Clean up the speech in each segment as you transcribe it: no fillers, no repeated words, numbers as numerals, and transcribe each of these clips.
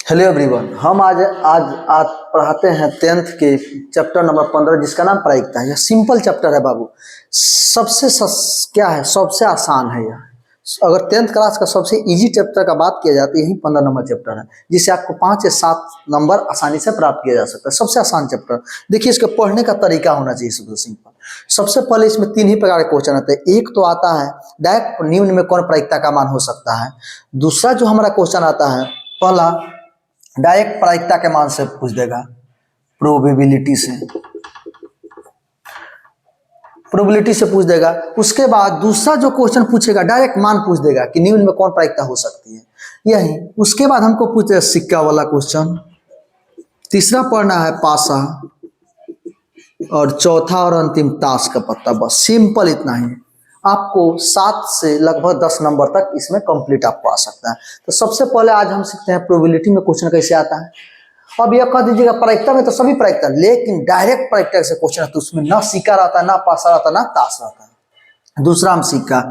Hello everyone, हम आज पढ़ाते हैं 10th के चैप्टर नंबर 15 जिसका नाम प्रायिकता है। यह सिंपल चैप्टर है बाबू। क्या है, सबसे आसान है यह। अगर 10th क्लास का सबसे इजी चैप्टर का बात किया जाती है, यही 15 नंबर चैप्टर है, जिसे आपको 5 या 7 नंबर आसानी से प्राप्त किया जा सकता है। सबसे आसान चैप्टर। देखिए, इसके पढ़ने का तरीका होना चाहिए सबसे सिंपल। सबसे पहले इसमें 3 ही प्रकार के क्वेश्चन आते हैं। एक तो आता है डायरेक्ट निम्न में कौन प्रायिकता का मान हो सकता है। दूसरा जो हमारा क्वेश्चन आता है, पहला डायरेक्ट प्रायिकता के मान से पूछ देगा, प्रोबेबिलिटी से पूछ देगा। उसके बाद दूसरा जो क्वेश्चन पूछेगा डायरेक्ट मान पूछ देगा कि निम्न में कौन प्रायिकता हो सकती है, यही। उसके बाद हमको पूछे सिक्का वाला क्वेश्चन। तीसरा पढ़ना है पासा, और चौथा और अंतिम ताश का पत्ता। बस सिंपल इतना ही। आपको 7 से लगभग 10 नंबर तक इसमें कंप्लीट आपको आ सकता है। तो सबसे पहले आज हम सीखते हैं प्रोबेबिलिटी में क्वेश्चन कैसे आता है। अब यह कह दीजिएगा प्रायिकता में तो सभी प्रायिकता, लेकिन डायरेक्ट प्रायिकता से क्वेश्चन है तो उसमें ना सिक्का रहता है, ना पासा रहता है, ना ताश रहता है। दूसरा हम सिक्का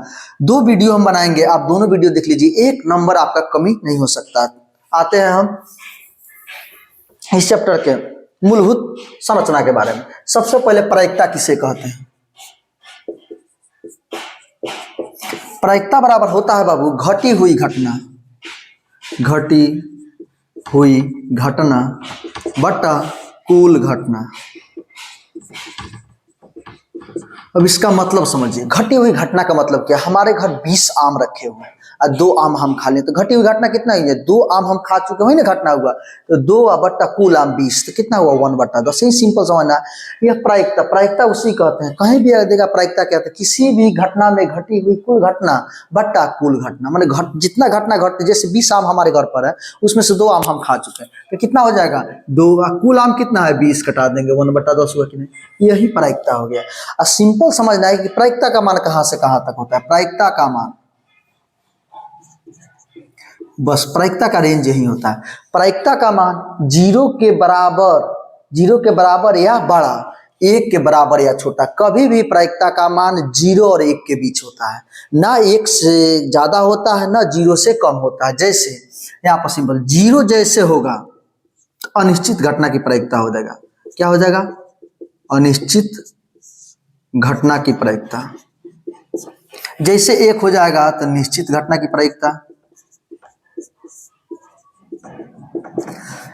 2 वीडियो हम बनाएंगे, आप दोनों वीडियो देख लीजिए, 1 नंबर आपका कमी नहीं हो सकता। आते हैं हम इस चैप्टर के मूलभूत संरचना के बारे में। सबसे पहले प्रायिकता किसे कहते हैं। प्रायिकता बराबर होता है बाबू घटी हुई घटना बटा कुल घटना। अब इसका मतलब समझिए, घटी हुई घटना का मतलब क्या। हमारे घर 20 आम रखे हुए हैं और 2 आम हम खा लें तो घटी हुई घटना कितना हुई है, 2 आम हम खा चुके हैं ना, घटना हुआ। तो 2 बट्टा कुल आम 20, तो कितना हुआ 1/10। यही सिंपल समझना। यह प्रायिकता उसी कहते हैं। कहीं भी देगा प्रायिकता क्या है, किसी भी घटना में घटी हुई कुल घटना बट्टा कुल घटना। माने जितना घटना घटती, जैसे 20 आम हमारे घर पर है, उसमें से 2 आम हम खा चुके हैं, तो कितना हो जाएगा 2। कुल आम कितना है 20, कटा देंगे 1/10 हुआ कि नहीं। यही प्रायिकता हो गया। और सिंपल समझना है कि प्रायिकता का मान कहां से कहां तक होता है। प्रायिकता का मान, बस प्रायिकता का रेंज यही होता है। प्रायिकता का मान 0 के बराबर या बड़ा, 1 के बराबर या छोटा। कभी भी प्रायिकता का मान 0 और 1 के बीच होता है, ना 1 से ज्यादा होता है, ना 0 से कम होता है। जैसे यहाँ पर सिंपल 0 जैसे होगा अनिश्चित घटना की प्रायिकता हो जाएगा। क्या हो जाएगा, अनिश्चित घटना की प्रायिकता। जैसे 1 हो जाएगा तो निश्चित घटना की प्रायिकता।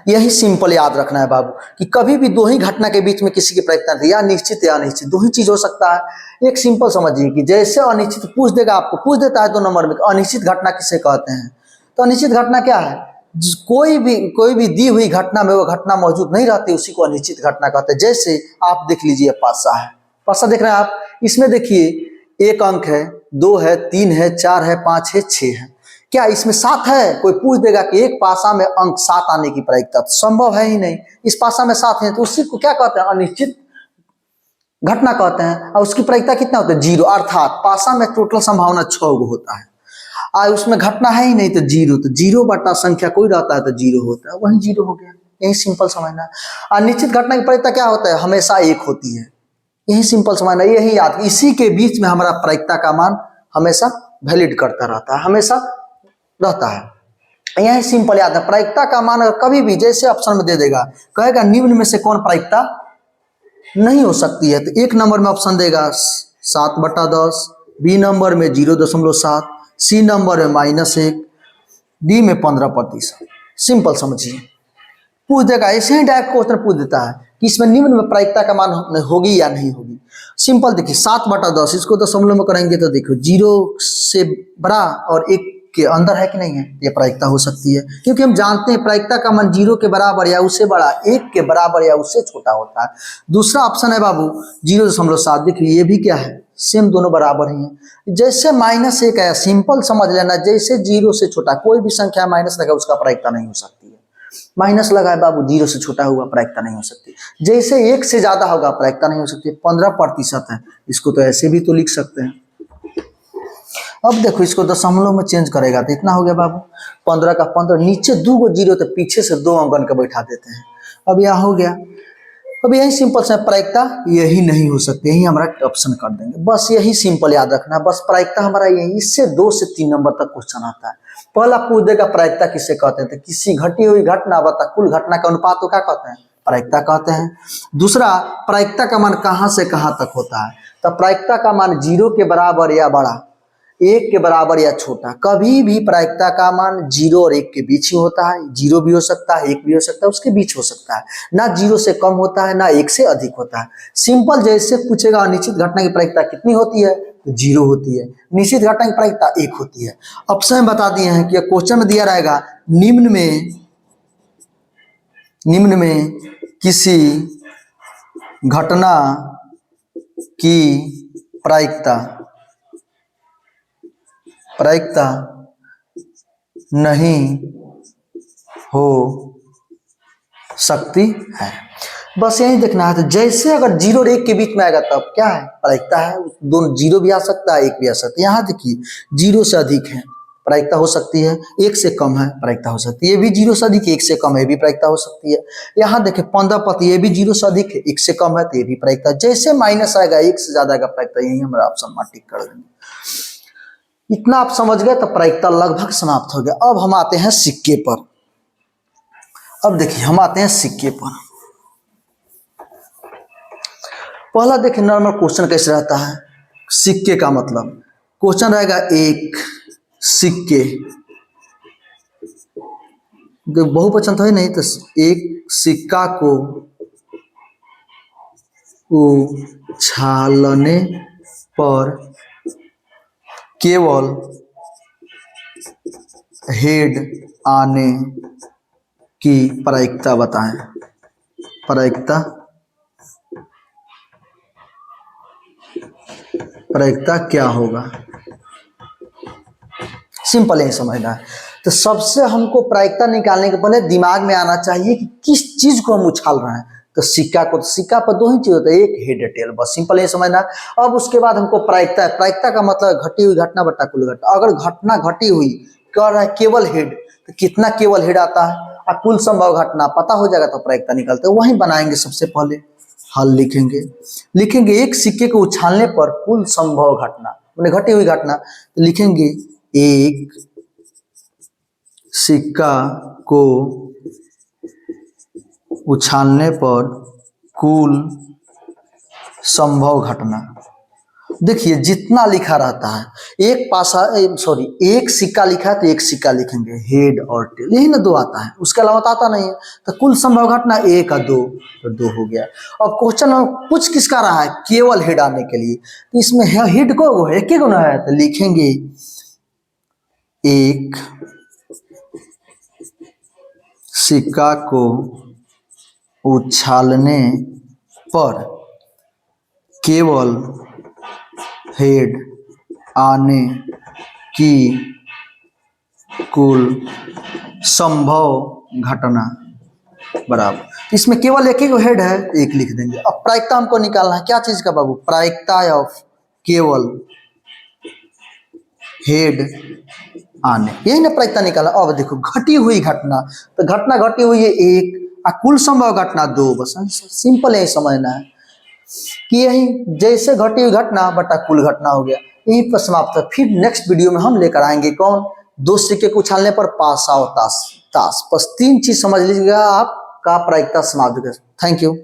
यही सिंपल याद रखना है बाबू कि कभी भी 2 ही घटना के बीच में किसी की प्रायिकता नहीं, या निश्चित या अनिश्चित, 2 ही चीज हो सकता है। एक सिंपल समझिए कि जैसे अनिश्चित पूछ देगा, आपको पूछ देता है 2 नंबर में अनिश्चित घटना किसे कहते हैं, तो अनिश्चित घटना क्या है, कोई भी दी हुई घटना में वो घटना मौजूद नहीं रहती, उसी को अनिश्चित घटना कहते हैं। जैसे आप देख लीजिए पासा है, पासा देख रहे हैं आप, इसमें देखिए 1 अंक है, 2 है, 3 है, 4 है, 5 है, 6 है। क्या इसमें 7 है? कोई पूछ देगा कि एक पासा में अंक 7 आने की प्रायिकता, तो संभव है ही नहीं। इस पासा में 7 है, तो उसी को क्या कहते हैं, अनिश्चित घटना कहते हैं। और उसकी प्रायिकता कितना होता है, 0। अर्थात पासा में टोटल संभावना 6 होता है, और उसमें घटना है ही नहीं, तो 0। तो 0 बटा संख्या कोई रहता है तो 0 होता है, वही 0 हो गया। यही सिंपल समझना। अनिश्चित घटना की प्रायिकता क्या होता है, हमेशा 1 होती है। यही सिंपल समझना, यही याद। इसी के बीच में हमारा प्रायिकता का मान हमेशा वैलिड करता रहता है, हमेशा रहता है। यही सिंपल याद है। प्रायिकता का मान अगर कभी भी जैसे ऑप्शन में दे देगा, कहेगा निम्न में से कौन प्रायिकता नहीं हो सकती है, तो 1 नंबर में ऑप्शन देगा 7/10, बी नंबर में 0.7, सी नंबर में -1, डी में 15%। सिंपल समझिए, पूछ देगा। ऐसे ही डायरेक्ट क्वेश्चन पूछ देता है कि इसमें निम्न में प्रायिकता का मान होगी या नहीं होगी। सिंपल देखिए 7/10, इसको दशमलव में करेंगे तो देखो 0 से बड़ा और 1 के अंदर है कि नहीं है, ये प्रायिकता हो सकती है। क्योंकि हम जानते हैं प्रायिकता का मान 0 के बराबर या उससे बड़ा, 1 के बराबर या उससे छोटा होता है। दूसरा ऑप्शन है बाबू 0.7, देखिए ये भी क्या है, सेम, दोनों बराबर ही हैं। जैसे -1 है, सिंपल समझ लेना, जैसे 0 से छोटा कोई भी संख्या माइनस लगा उसका प्रायिकता नहीं हो सकती है। माइनस लगा है बाबू, 0 से छोटा हुआ प्रायिकता नहीं हो सकती। जैसे 1 से ज्यादा होगा प्रायिकता नहीं हो सकती। 15% है, इसको तो ऐसे भी तो लिख सकते हैं। अब देखो इसको दशमलव में चेंज करेगा तो इतना हो गया बाबू, 15 का 15, नीचे 2 0 तो पीछे से 2 अंकन का बैठा देते हैं। अब यह हो गया अब यही सिंपल से प्रायिकता यही नहीं हो सकती, यही हमारा ऑप्शन कर देंगे, बस यही सिंपल याद रखना है। बस प्रायिकता हमारा यही, इससे 2 से 3 नंबर तक क्वेश्चन आता है। पहला पूछ देगा प्रायिकता किसे कहते हैं, तो किसी घटी हुई घटना बता कुल घटना का अनुपात को क्या कहते हैं, प्रायिकता कहते हैं। दूसरा, प्रायिकता का मान कहाँ से कहाँ तक होता है, तो प्रायिकता का मान 0 के बराबर या बड़ा, 1 के बराबर या छोटा। कभी भी प्रायिकता का मान 0 और 1 के बीच ही होता है, 0 भी हो सकता है 1 भी हो सकता है, उसके बीच हो सकता है, ना 0 से कम होता है ना 1 से अधिक होता है। सिंपल जैसे पूछेगा अनिश्चित घटना की प्रायिकता कितनी होती है, तो 0 होती है। निश्चित घटना की प्रायिकता 1 होती है। ऑप्शन में बता दिए हैं कि क्वेश्चन में दिया रहेगा निम्न में किसी घटना की प्रायिकता नहीं हो सकती है। बस यही देखना है। तो जैसे अगर 0 और 1 के बीच में आएगा तब क्या है, प्रायिकता है। दोनों 0 भी आ सकता है 1 भी आ सकता है। यहाँ देखिए 0 से अधिक है प्रायिकता हो सकती है, 1 से कम है प्रायिकता हो सकती है। ये भी 0 से अधिक 1 से कम है, भी प्रायिकता हो सकती है। यहाँ देखिए 15 पद, ये भी 0 से अधिक है 1 से कम है, तो ये भी प्रायिकता। जैसे माइनस आएगा 1 से ज्यादा का प्रायिकता, यही हमारा ऑप्शन में टिक कर देंगे। इतना आप समझ गए तो प्रायिकता लगभग समाप्त हो गया। अब हम आते हैं सिक्के पर। अब देखिए हम आते हैं सिक्के पर। पहला देखिए नॉर्मल क्वेश्चन कैसे रहता है, सिक्के का मतलब क्वेश्चन रहेगा एक सिक्के, बहुवचन तो है नहीं, तो एक सिक्का को उछालने पर केवल हेड आने की प्रायिकता बताएं। प्रायिकता क्या होगा, सिंपल यही समझना है। तो सबसे हमको प्रायिकता निकालने के पहले दिमाग में आना चाहिए कि किस चीज को हम उछाल रहे हैं। तो सिक्का को, तो सिक्का पर 2 ही चीज होता है, एक हेड टेल, बस सिंपल ये समझना। अब उसके बाद हमको प्रायिकता है, प्रायिकता का मतलब घटी हुई घटना बटा कुल घटना। अगर घटना घटी हुई कह रहा है केवल हेड, तो कितना केवल हेड आता है, और कुल संभव घटना पता हो जाएगा तो प्रायिकता निकलते हैं। वही बनाएंगे सबसे पहले, हल लिखेंगे एक सिक्के को उछालने पर कुल संभव घटना मैंने घटी हुई घटना, तो लिखेंगे एक सिक्का को उछालने पर कुल संभव घटना। देखिए जितना लिखा रहता है, एक सिक्का लिखा है तो एक सिक्का लिखेंगे, हेड और टेल, यही ना 2 आता है, उसके अलावा आता नहीं है। तो कुल संभव घटना 1 और 2, तो 2 हो गया। और क्वेश्चन में कुछ किसका रहा है, केवल हेड आने के लिए, तो इसमें हेड को एक गुना है, तो लिखेंगे एक सिक्का को उछालने पर केवल हेड आने की कुल संभव घटना बराबर। इसमें केवल एक ही हेड है, एक लिख देंगे। अब प्रायिकता हमको निकालना है, क्या चीज का बाबू, प्रायिकता ऑफ केवल हेड आने, यही ना प्रायिकता निकाला। अब देखो घटी हुई घटना, तो घटना घटी हुई है 1 और कुल संभव घटना 2, बस सिंपल यही समझना है कि यही जैसे घटी हुई घटना बटा कुल घटना हो गया, यही पर समाप्त है। फिर नेक्स्ट वीडियो में हम लेकर आएंगे कौन, 2 सिक्के को उछालने पर पास आओ ताश। बस 3 चीज समझ लीजिएगा, आपका प्रायिकता समाप्त हो गया। Thank you.